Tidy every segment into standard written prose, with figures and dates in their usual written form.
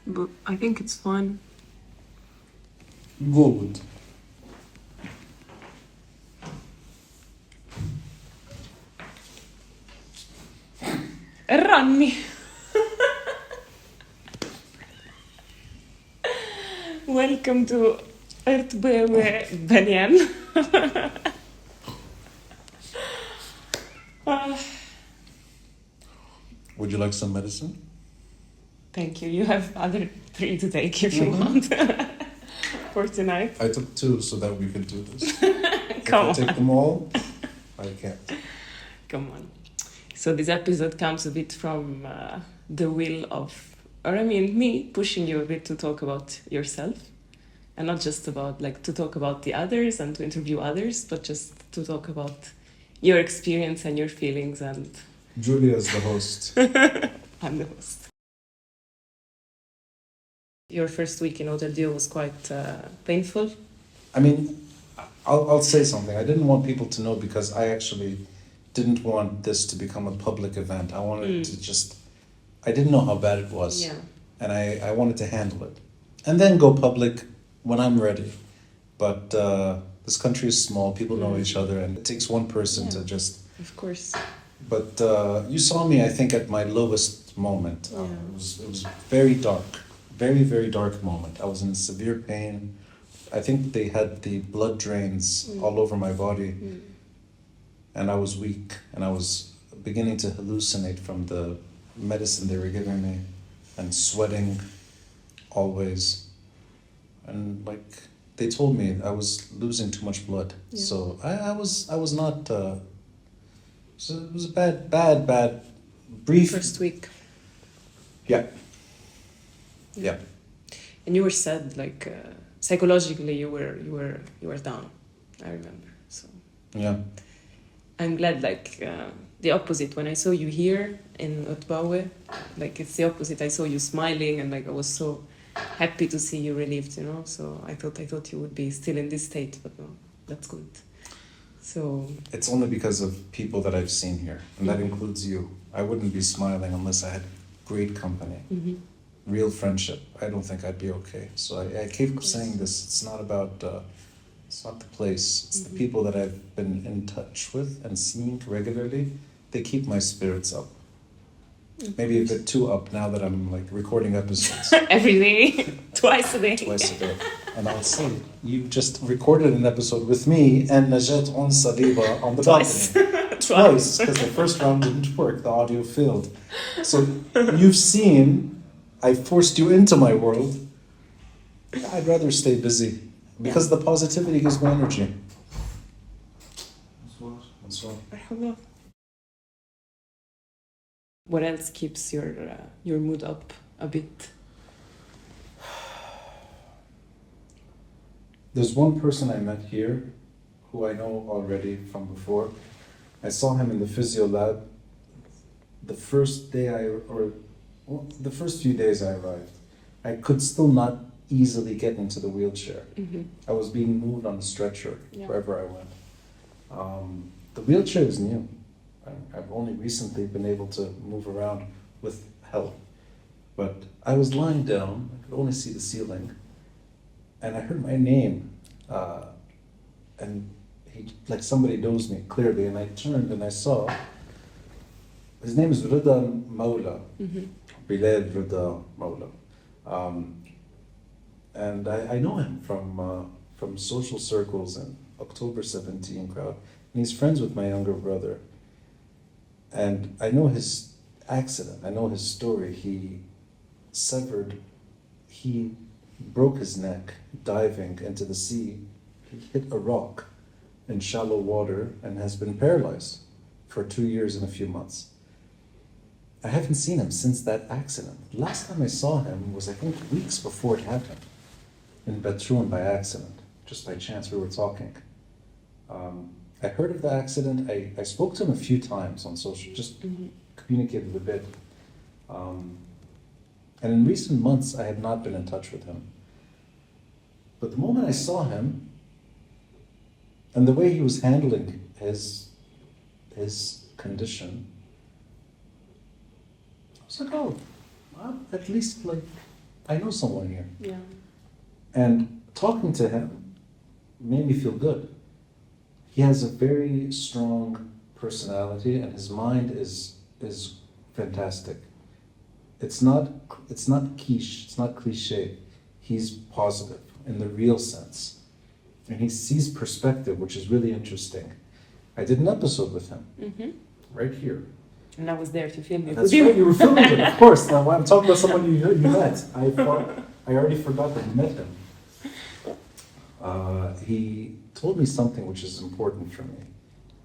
but I think it's fun. Good. Ranni! Welcome to Ep.422 Banyan. Would you like some medicine? Thank you. You have other 3 to take if you want for tonight. I took 2 so that we could do this. Come If I on. take them all, I can't. Come on. So this episode comes a bit from the will of, or I mean, me pushing you a bit to talk about yourself, and not just about to talk about the others and to interview others, but just to talk about your experience and your feelings. And Giulia is the host. I'm the host. Your first week in Hotel Dieu was quite painful. I mean, I'll say something. I didn't want people to know because I actually didn't want this to become a public event. I wanted to just... I didn't know how bad it was. Yeah. And I wanted to handle it. And then go public when I'm ready. But this country is small. People know each other. And it takes one person to just... Of course. But you saw me, I think, at my lowest moment. It was very dark. Very, very dark moment. I was in severe pain. I think they had the blood drains all over my body. And I was weak. And I was beginning to hallucinate from the medicine they were giving me. And sweating always. And they told me I was losing too much blood. Yeah. So I was not... so it was a bad, brief... First week. Yeah. Yeah. And you were sad, psychologically you were down. I remember. So yeah. I'm glad the opposite. When I saw you here in Otbawe, it's the opposite. I saw you smiling and I was so happy to see you relieved, So I thought you would be still in this state, but no, that's good. So it's only because of people that I've seen here, and that includes you. I wouldn't be smiling unless I had great company. Real friendship. I don't think I'd be okay. So I keep saying this. It's not about, it's not the place. It's the people that I've been in touch with and seen regularly. They keep my spirits up. Maybe a bit too up now that I'm recording episodes. Every day, twice a day. Twice a day. And I'll say, you just recorded an episode with me and Najat on Saliba on the balcony. Twice, because the first round didn't work. The audio failed. So you've seen... I forced you into my world. I'd rather stay busy because the positivity gives me energy. What else keeps your mood up a bit? There's one person I met here who I know already from before. I saw him in the physio lab the first few days I arrived. I could still not easily get into the wheelchair. I was being moved on a stretcher wherever I went. The wheelchair is new. I've only recently been able to move around with help. But I was lying down, I could only see the ceiling, and I heard my name. And somebody knows me clearly, and I turned and I saw his name is Rida Maula. Bilal Rida Maula. And I know him from social circles and October 17 crowd. And he's friends with my younger brother. And I know his accident. I know his story. He broke his neck diving into the sea. He hit a rock in shallow water and has been paralyzed for 2 years and a few months. I haven't seen him since that accident. Last time I saw him was, I think, weeks before it happened. In Beirut by accident. Just by chance, we were talking. I heard of the accident. I spoke to him a few times on social, just communicated a bit. And in recent months, I had not been in touch with him. But the moment I saw him, and the way he was handling his condition, I was like, oh, well, at least I know someone here. Yeah. And talking to him made me feel good. He has a very strong personality, and his mind is fantastic. It's not quiche, it's not cliche. He's positive in the real sense. And he sees perspective, which is really interesting. I did an episode with him, right here. And I was there to film it. That's right, you were filming it, of course. Now I'm talking about someone you met. I already forgot that you met him. He told me something which is important for me.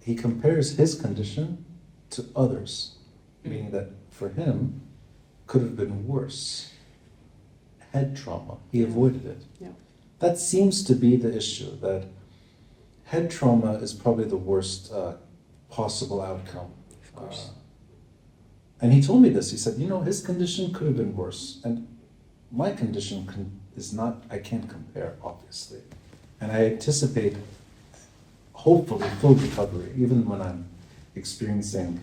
He compares his condition to others, meaning that for him, could have been worse. Head trauma. He avoided it. Yeah. That seems to be the issue, that head trauma is probably the worst possible outcome. Of course. And he told me this. He said, his condition could have been worse. And my condition is not, I can't compare, obviously. And I anticipate, hopefully, full recovery, even when I'm experiencing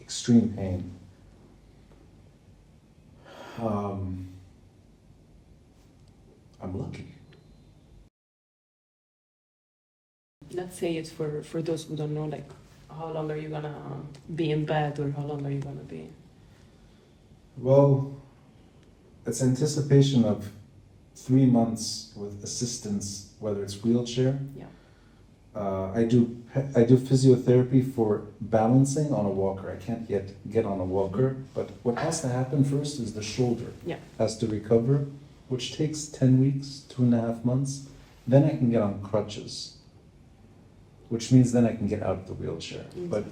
extreme pain. I'm lucky. Let's say it for those who don't know, like, how long are you gonna be in bed, or how long are you gonna be? Well, it's anticipation of 3 months with assistance, whether it's wheelchair. Yeah. I do physiotherapy for balancing on a walker. I can't yet get on a walker, but what has to happen first is the shoulder has to recover, which takes 10 weeks, 2.5 months. Then I can get on crutches, which means then I can get out of the wheelchair. Exactly. But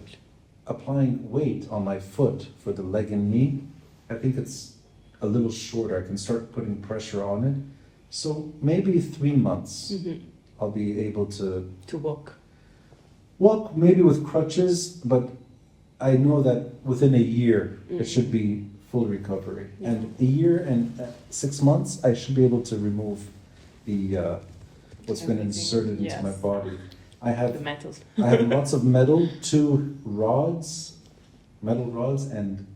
applying weight on my foot for the leg and knee, I think it's a little shorter. I can start putting pressure on it. So maybe 3 months. I'll be able to walk maybe with crutches, but I know that within a year it should be full recovery. Yeah. And a year and 6 months, I should be able to remove the what's been Everything. inserted into my body. I The have metals. lots of metal, 2 metal rods, and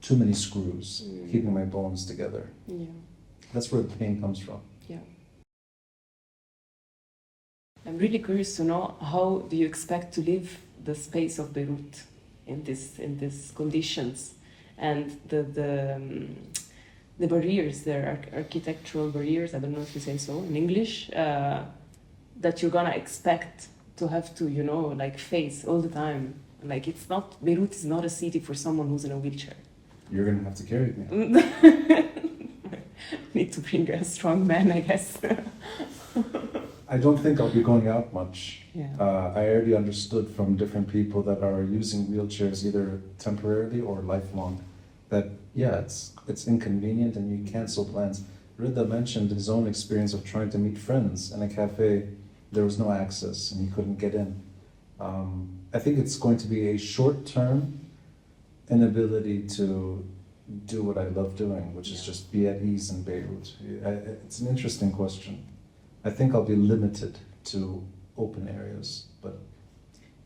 too many screws keeping my bones together. Yeah. That's where the pain comes from. Yeah. I'm really curious to know, how do you expect to live the space of Beirut in these conditions, and the barriers, there are architectural barriers, I don't know if you say so in English, that you're gonna expect to have to, like, face all the time. Like, Beirut is not a city for someone who's in a wheelchair. You're gonna have to carry me. Need to bring a strong man, I guess. I don't think I'll be going out much. Yeah. I already understood from different people that are using wheelchairs either temporarily or lifelong that, it's inconvenient and you cancel plans. Rida mentioned his own experience of trying to meet friends in a cafe. There was no access and he couldn't get in. I think it's going to be a short-term inability to do what I love doing, which is just be at ease in Beirut. It's an interesting question. I think I'll be limited to open areas, but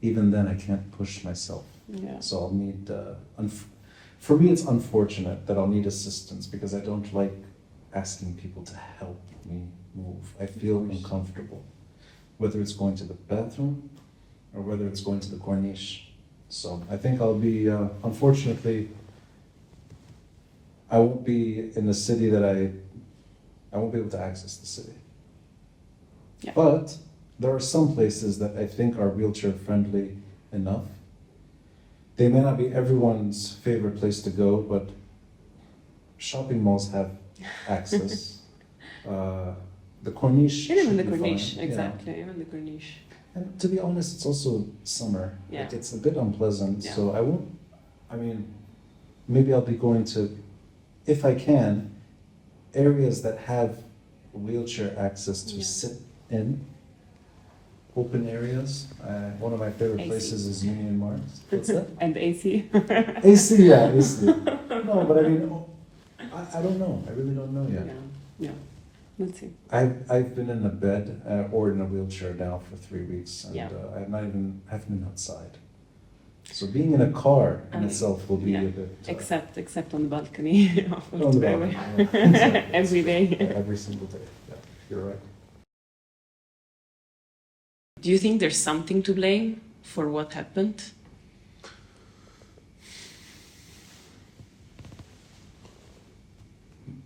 even then I can't push myself. Yeah. So I'll need, for me it's unfortunate that I'll need assistance because I don't like asking people to help me move. I feel uncomfortable, whether it's going to the bathroom or whether it's going to the corniche. So I think I'll be, unfortunately, I won't be in the city that I won't be able to access the city. Yeah. But there are some places that I think are wheelchair friendly enough. They may not be everyone's favorite place to go, but shopping malls have access. The corniche. Even the should be corniche, fine, exactly. Even the corniche. And to be honest, it's also summer. Yeah. Like it's a bit unpleasant, Yeah. so maybe I'll be going to, if I can, areas that have wheelchair access to sit in, open areas. One of my favorite AC. places is Union Mart. What's that? And AC. AC, yeah, AC. No, but I don't know. I really don't know yet. Yeah. Let's see. I've been in a bed or in a wheelchair now for 3 weeks, and Yeah. haven't been outside. So being in a car in itself will be a bit... Except on the balcony of on the Dubai. balcony, yeah. Exactly. Every day. Every single day. Yeah, you're right. Do you think there's something to blame for what happened?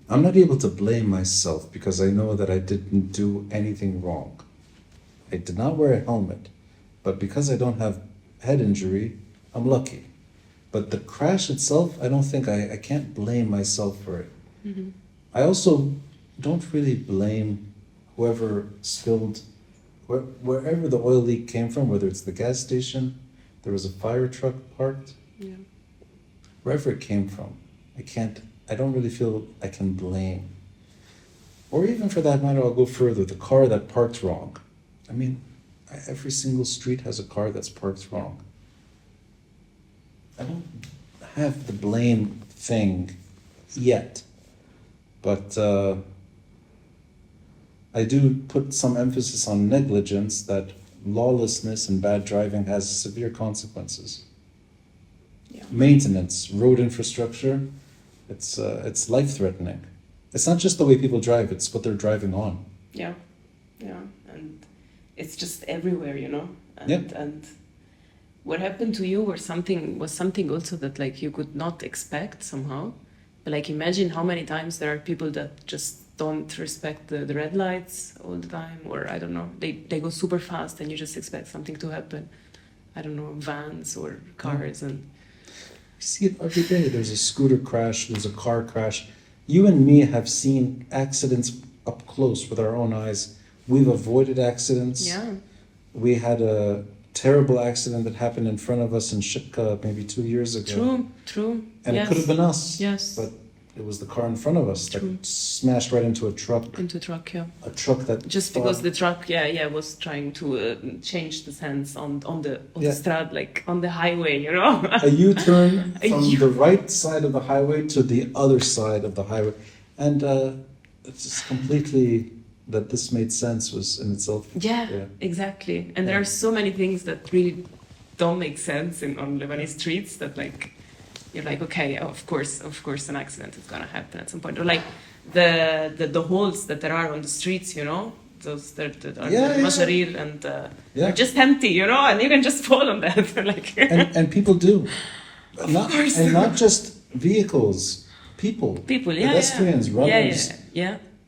I'm not able to blame myself because I know that I didn't do anything wrong. I did not wear a helmet, but because I don't have head injury, I'm lucky. But the crash itself, I don't think I can't blame myself for it. Mm-hmm. I also don't really blame whoever spilled, wherever the oil leak came from, whether it's the gas station, there was a fire truck parked, wherever it came from. I don't really feel I can blame. Or even for that matter, I'll go further, the car that parked wrong. I mean, every single street has a car that's parked wrong. I don't have the blame thing yet, but I do put some emphasis on negligence, that lawlessness and bad driving has severe consequences. Yeah. Maintenance, road infrastructure, it's life-threatening. It's not just the way people drive, it's what they're driving on. Yeah, and it's just everywhere, And what happened to you was something also that like you could not expect somehow. But like imagine how many times there are people that just don't respect the red lights all the time, or I don't know, they go super fast and you just expect something to happen. I don't know, vans or cars and... You see it every day. There's a scooter crash, there's a car crash. You and me have seen accidents up close with our own eyes. We've avoided accidents. Yeah. We had a terrible accident that happened in front of us in Shipka maybe 2 years ago. True. And yes. It could have been us. Yes. But it was the car in front of us True. that smashed right into a truck. Yeah. A truck that... Just because the truck, was trying to change the sense on the strad, like on the highway, A U-turn from the right side of the highway to the other side of the highway. And it's just completely... that this made sense was in itself. Yeah. Exactly. And there are so many things that really don't make sense on Lebanese streets that like... You're like, okay, of course, an accident is gonna happen at some point. Or like the holes that there are on the streets, those that are the majarir and they're just empty, and you can just fall on that. Like and people do, of course, and not just vehicles, people, pedestrians, runners,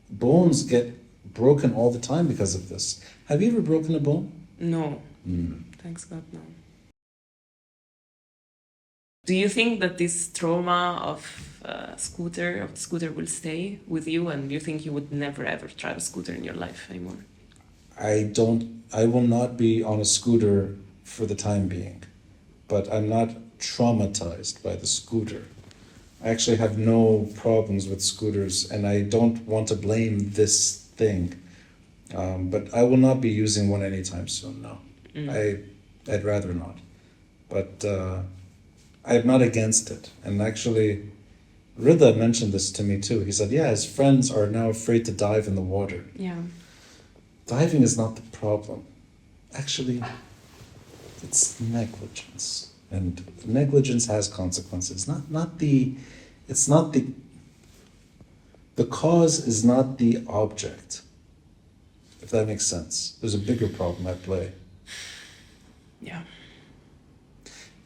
bones get broken all the time because of this. Have you ever broken a bone? No, thanks God, no. Do you think that this trauma of scooter will stay with you, and you think you would never ever drive a scooter in your life anymore? I will not be on a scooter for the time being, but I'm not traumatized by the scooter. I actually have no problems with scooters, and I don't want to blame this thing. But I will not be using one anytime soon, no. I'd rather not. But I'm not against it. And actually, Rida mentioned this to me too. He said, his friends are now afraid to dive in the water. Yeah. Diving is not the problem. Actually, it's negligence. And negligence has consequences. The cause is not the object, if that makes sense. There's a bigger problem at play. Yeah.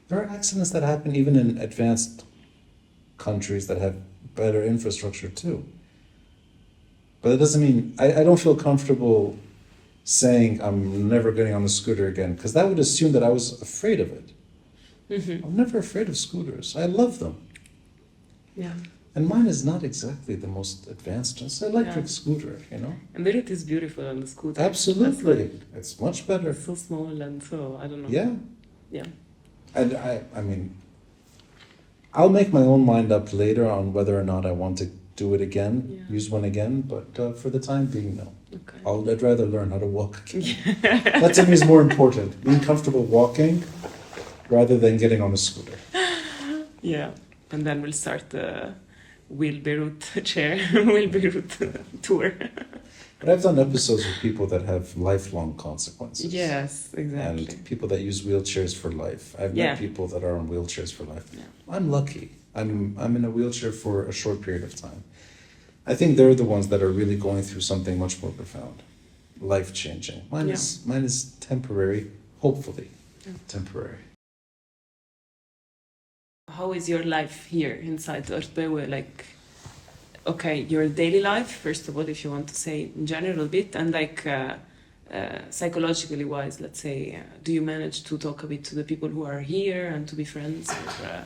There are accidents that happen even in advanced countries that have better infrastructure too. But it doesn't mean, I don't feel comfortable saying I'm never getting on a scooter again, because that would assume that I was afraid of it. I'm never afraid of scooters. I love them. Yeah. And mine is not exactly the most advanced. It's an electric scooter, And Beirut is beautiful on the scooter. Absolutely. It's much better. It's so small and so, I don't know. Yeah. Yeah. And I mean, I'll make my own mind up later on whether or not I want to do it again, use one again, but for the time being, no. Okay. I'd rather learn how to walk again. That to me is more important, being comfortable walking rather than getting on a scooter. Yeah, and then we'll start the Will Beirut tour. But I've done episodes with people that have lifelong consequences. Yes, exactly. And people that use wheelchairs for life. I've Yeah. met people that are on wheelchairs for life. Yeah. I'm lucky. I'm in a wheelchair for a short period of time. I think they're the ones that are really going through something much more profound, life-changing. Mine is temporary, hopefully temporary. How is your life here inside Earthbewe? Like, okay, your daily life, first of all, if you want to say in general a bit, and like psychologically wise, let's say, do you manage to talk a bit to the people who are here and to be friends? Or,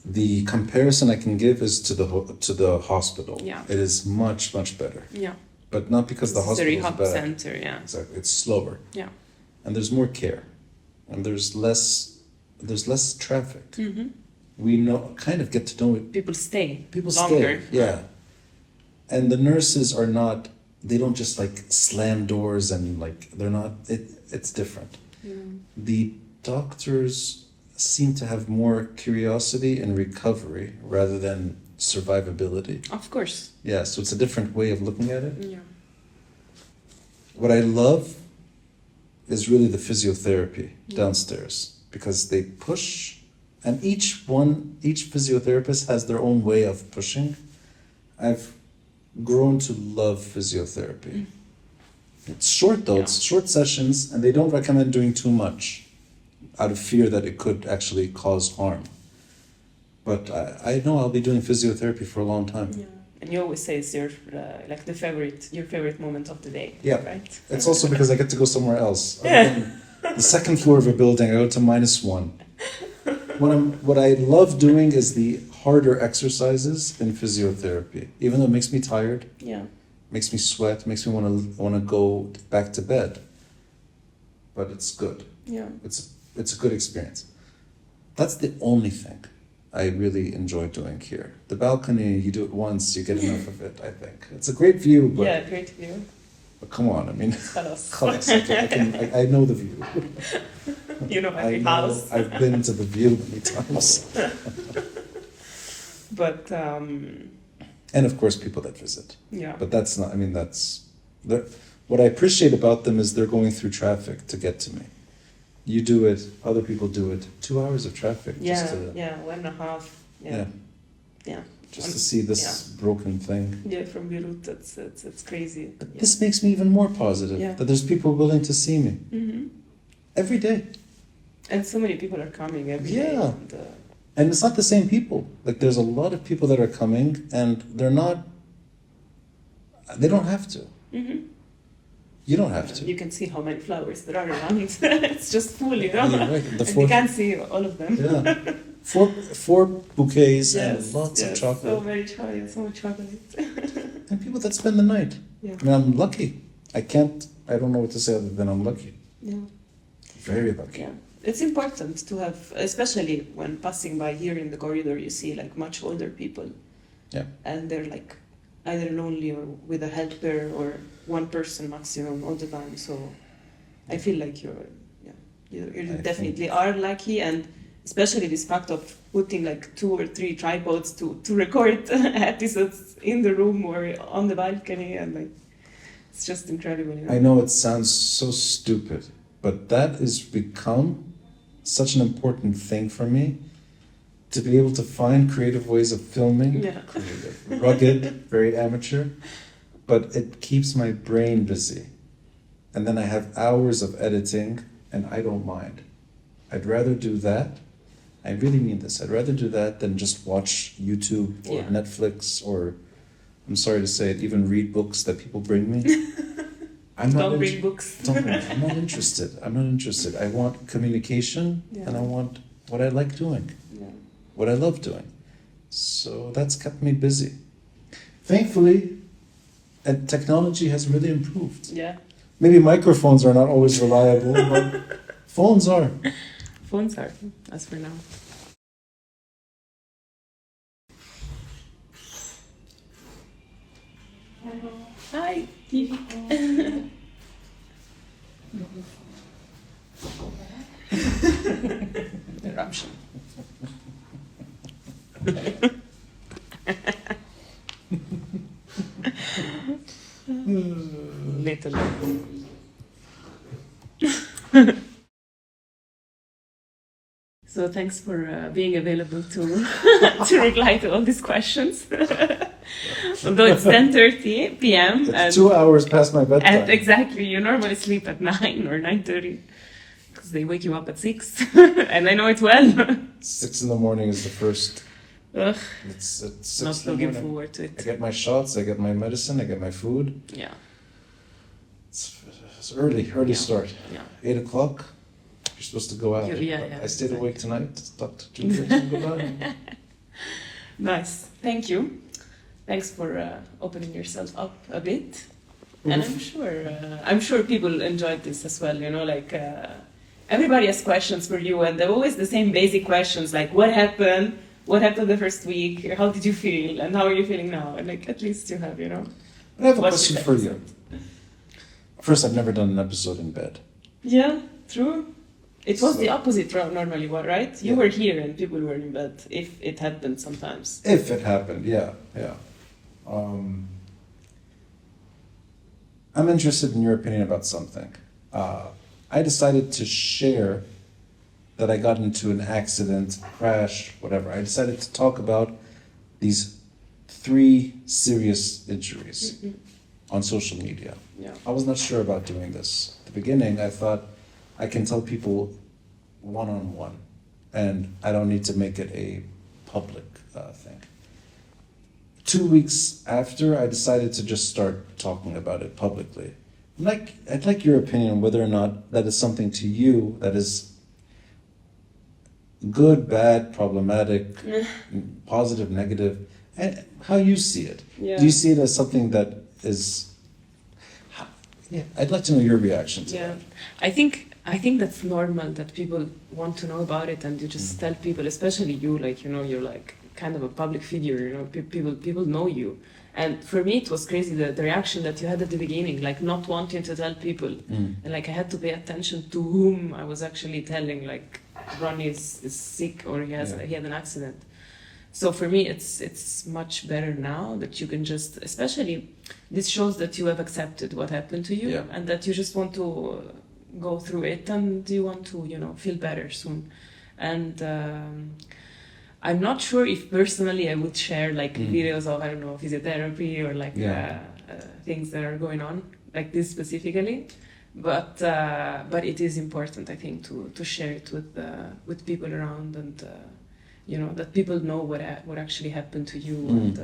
The comparison I can give is to the hospital. Yeah. It is much better. Yeah. But not because the hospital is rehab bad. center, yeah. Exactly. It's slower. Yeah. And there's more care. And there's less traffic. Mm-hmm. We kind of get to know it. People stay People longer. stay. Yeah. And the nurses are not. They don't just like slam doors and like they're not. It's different. Yeah. The doctors seem to have more curiosity and recovery rather than survivability. Of course. Yeah, so it's a different way of looking at it. Yeah. What I love is really the physiotherapy downstairs because they push, and each physiotherapist has their own way of pushing. I've grown to love physiotherapy. It's short though, it's short sessions, and they don't recommend doing too much out of fear that it could actually cause harm. But I know I'll be doing physiotherapy for a long time. Yeah. And you always say it's your like your favorite moment of the day. Yeah. Right. It's also because I get to go somewhere else. The second floor of a building, I go to -1. What I love doing is the harder exercises in physiotherapy. Even though it makes me tired, Yeah. makes me sweat, makes me want to go back to bed. But it's good. Yeah. It's a good experience. That's the only thing I really enjoy doing here. The balcony, you do it once, you get enough of it, I think. It's a great view, but, Yeah, great view. but come on, I mean, خلاص. خلاص, I know the view. You know every house. I've been to the view many times. But And of course, people that visit. yeah. But that's not, I mean, what I appreciate about them is they're going through traffic to get to me. You do it, other people do it. 2 hours of traffic just to, 1.5. yeah, Yeah. just to see this broken thing. Yeah, from Beirut, it's crazy. But this makes me even more positive, Yeah. that there's people willing to see me every day. And so many people are coming every day. Yeah. And, And it's not the same people. Like there's a lot of people that are coming and they don't have to. You don't have to. you can see how many flowers there are around. It's just full, you know. Yeah, right. And you can't see all of them. Yeah. Four bouquets and lots of So chocolate. so much chocolate. And people that spend the night. Yeah. I mean, I'm lucky. I don't know what to say other than I'm lucky. Yeah. Very lucky. Yeah. It's important to have, especially when passing by here in the corridor, you see like much older people. Yeah. And they're like either lonely or with a helper or one person maximum all the time. So I feel like you definitely are lucky, and especially this fact of putting like 2 or 3 tripods to record episodes in the room or on the balcony, and like it's just incredible. You know? I know it sounds so stupid, but that has become such an important thing for me, to be able to find creative ways of filming. Yeah. Creative, rugged, very amateur, but it keeps my brain busy. And then I have hours of editing, and I don't mind. I'd rather do that. I really mean this. I'd rather do that than just watch YouTube or Netflix or, I'm sorry to say it, even read books that people bring me. Don't read books. I'm not interested. I want communication, and I want what I like doing, what I love doing. So that's kept me busy. Thankfully, and technology has really improved. Yeah. Maybe microphones are not always reliable, but phones are. Phones are, as for now. Hi. Interruption. appreciate a lot. So thanks for being available to to reply to all these questions. Although it's 10:30 p.m. It's and 2 hours past my bedtime. and exactly, you normally sleep at 9 or 9:30 because they wake you up at 6, and I know it well. 6 in the morning is the first. Ugh, It's 6 not in the looking morning. forward to I it. get my shots, I get my medicine, I get my food. Yeah, It's early Yeah. start. yeah. 8 o'clock, you're supposed to go out. Yeah, I stayed exactly. awake tonight to talk to Giulia Cingolani. Nice, thank you. Thanks for opening yourself up a bit. And I'm sure people enjoyed this as well. You know, like everybody has questions for you, and they're always the same basic questions, like what happened the first week, how did you feel, and how are you feeling now? And like at least you have, you know. I have a watched question this for you. episode. First, I've never done an episode in bed. Yeah, true. It was So- the opposite normally, right? You Yeah. were here and people were in bed. If it happened sometimes. If it happened, yeah. I'm interested in your opinion about something. I decided to share that I got into an accident, crash, whatever. I decided to talk about these 3 serious injuries on social media. Yeah. I was not sure about doing this. At the beginning, I thought I can tell people one-on-one, and I don't need to make it a public thing. 2 weeks after, I decided to just start talking about it publicly. I'd like your opinion on whether or not that is something to you that is good, bad, problematic, positive, negative, and how you see it. Yeah. Do you see it as something that is... Yeah, I'd like to know your reaction to Yeah, that. I think that's normal that people want to know about it, and you just tell people, especially you, like, you know, you're like kind of a public figure, you know, people know you. And for me, it was crazy the reaction that you had at the beginning, like not wanting to tell people, and like I had to pay attention to whom I was actually telling, like Ronnie is sick or he had an accident. So for me, it's much better now that you can just, especially this shows that you have accepted what happened to you, Yeah. and that you just want to go through it, and you want to, you know, feel better soon. And I'm not sure if personally I would share like videos of, I don't know, physiotherapy or like things that are going on like this specifically. But it is important, I think, to share it with people around, and you know, that people know what actually happened to you. And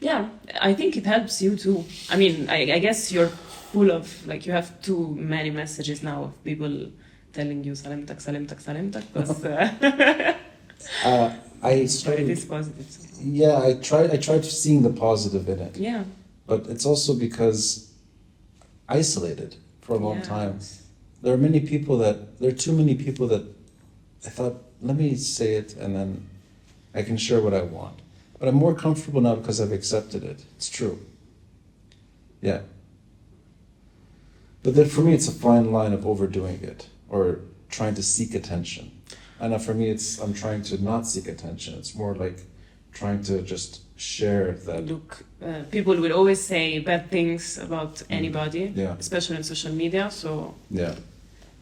yeah, I think it helps you too. I mean, I guess you're full of, like, you have too many messages now of people telling you salemtak, salemtak, salemtak. But I it started... is positive. So. Yeah, I tried seeing the positive in it. Yeah. But it's also because isolated for a long Yeah. time. There are too many people that I thought, let me say it and then I can share what I want. But I'm more comfortable now because I've accepted it. It's true. Yeah. But then for me, it's a fine line of overdoing it or trying to seek attention. And for me, I'm trying to not seek attention. It's more like trying to just share that. Look, people will always say bad things about anybody, Yeah. especially on social media. So Yeah.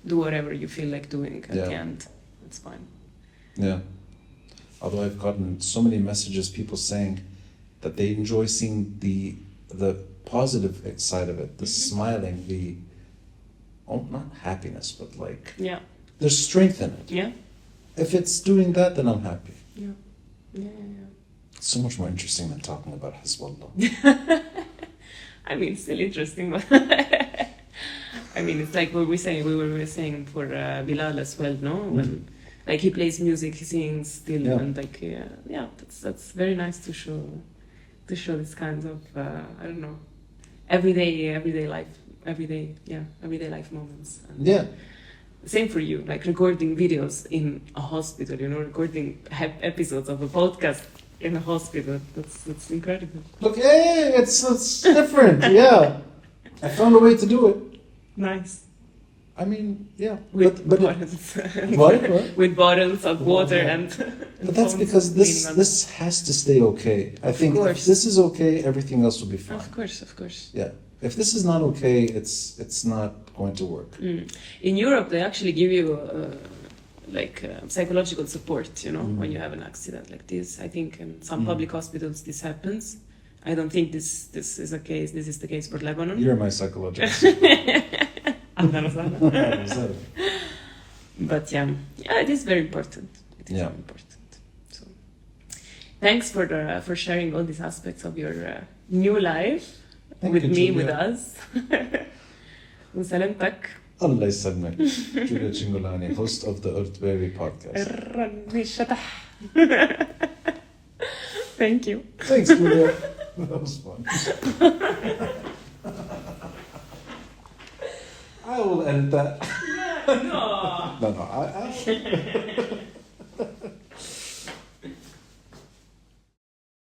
do whatever you feel like doing at the end. It's fine. Yeah. Although I've gotten so many messages, people saying that they enjoy seeing the positive side of it, the smiling, not happiness, but like Yeah. there's strength in it. Yeah. If it's doing that, then I'm happy. Yeah. Yeah. It's so much more interesting than talking about Hezbollah. I mean, still interesting, but I mean, it's like what we were saying for Bilal as well, no? When like he plays music, he sings still, and like that's very nice to show this kind of I don't know, everyday life moments. And Yeah. same for you, like recording videos in a hospital, you know, recording episodes of a podcast in a hospital. That's incredible. Look, hey, it's different. Yeah. I found a way to do it. Nice. I mean, yeah. With But bottles. What? With bottles of water Yeah. and But that's phones because leaning on this has to stay okay. I think if course. this is okay, everything else will be fine. Of course. Yeah. If this is not okay, it's not going to work. In Europe, they actually give you psychological support, when you have an accident like this. I think in some public hospitals this happens. I don't think this is a case. This is the case for Lebanon. You're my psychologist. But yeah, it is very important. It is very important. So, thanks for sharing all these aspects of your new life with me, with us. وسلامتك. Allah يسلمك. Giulia Cingolani, host of the Earthberry podcast. Thank you. Thanks, Giulia. That was fun. I will edit that. No. No, I